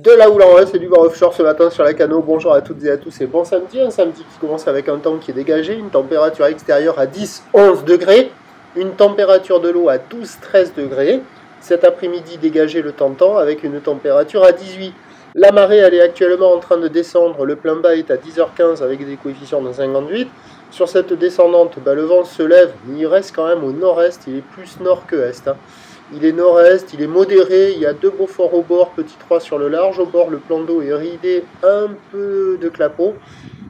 De là où l'on est, c'est du vent offshore ce matin sur la Cano. Bonjour à toutes et à tous et bon samedi. Un samedi qui commence avec un temps qui est dégagé, une température extérieure à 10-11 degrés, une température de l'eau à 12-13 degrés. Cet après-midi dégagé le temps avec une température à 18. La marée elle est actuellement en train de descendre, le plein bas est à 10h15 avec des coefficients de 58. Sur cette descendante, le vent se lève, mais il reste quand même au nord-est, il est plus nord que est. Il est nord-est, il est modéré, il y a deux beaux forts au bord, petit 3 sur le large. Au bord, le plan d'eau est ridé, un peu de clapot.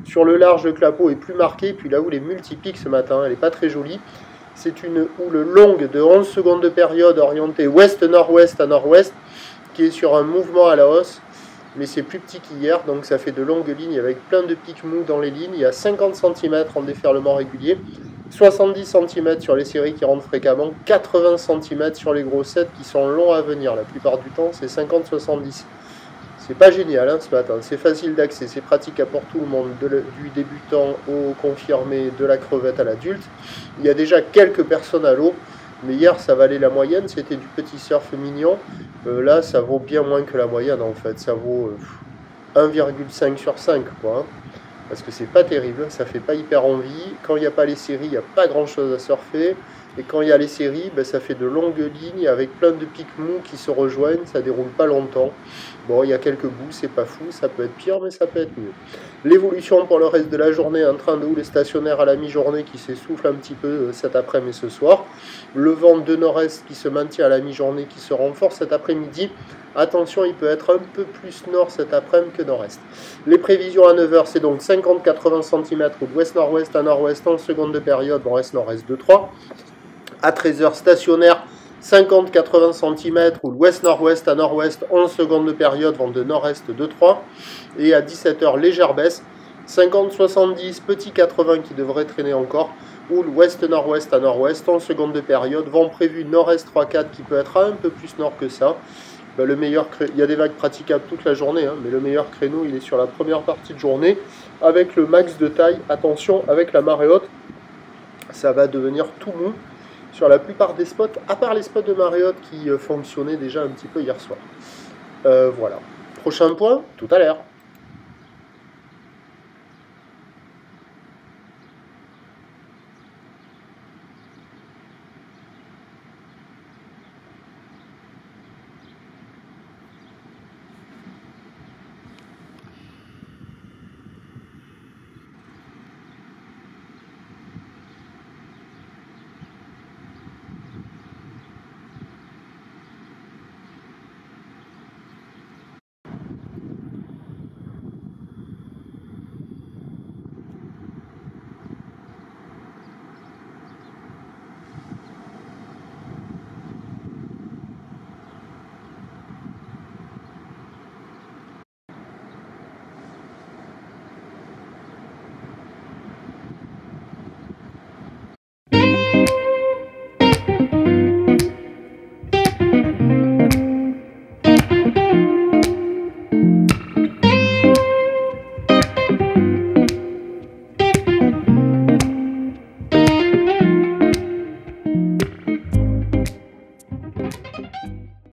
Sur le large, le clapot est plus marqué. Puis la houle est multipique ce matin, elle n'est pas très jolie. C'est une houle longue de 11 secondes de période orientée ouest-nord-ouest à nord-ouest, qui est sur un mouvement à la hausse. Mais c'est plus petit qu'hier, donc ça fait de longues lignes avec plein de pics mous dans les lignes. Il y a 50 cm en déferlement régulier. 70 cm sur les séries qui rentrent fréquemment, 80 cm sur les gros sets qui sont longs à venir. La plupart du temps, c'est 50-70. C'est pas génial ce matin, c'est facile d'accès, c'est pratique pour tout le monde, du débutant au confirmé, de la crevette à l'adulte. Il y a déjà quelques personnes à l'eau, mais hier ça valait la moyenne, c'était du petit surf mignon. Là, ça vaut bien moins que la moyenne en fait, ça vaut 1,5 sur 5 quoi. Parce que c'est pas terrible, ça fait pas hyper envie. Quand il n'y a pas les séries, il n'y a pas grand chose à surfer. Et quand il y a les séries, ça fait de longues lignes avec plein de pics mous qui se rejoignent, ça déroule pas longtemps. Bon, il y a quelques bouts, c'est pas fou, ça peut être pire, mais ça peut être mieux. L'évolution pour le reste de la journée, un train de houle stationnaire à la mi-journée qui s'essouffle un petit peu cet après-midi et ce soir. Le vent de nord-est qui se maintient à la mi-journée, qui se renforce cet après-midi. Attention, il peut être un peu plus nord cet après-midi que nord-est. Les prévisions à 9h, c'est donc 50-80 cm ou d'ouest-nord-ouest à nord-ouest en seconde de période, nord-est 2-3. À 13h, stationnaire, 50-80 cm ou l'ouest-nord-ouest à nord-ouest, 11 secondes de période, vent de nord-est 2-3. Et à 17h, légère baisse, 50-70, petit 80 qui devrait traîner encore, ou l'ouest-nord-ouest à nord-ouest, 11 secondes de période, vent prévu nord-est 3-4 qui peut être un peu plus nord que ça. Le meilleur il y a des vagues praticables toute la journée, mais le meilleur créneau il est sur la première partie de journée, avec le max de taille. Attention, avec la marée haute, ça va devenir tout mou sur la plupart des spots, à part les spots de marée haute qui fonctionnaient déjà un petit peu hier soir. Voilà. Prochain point, tout à l'heure.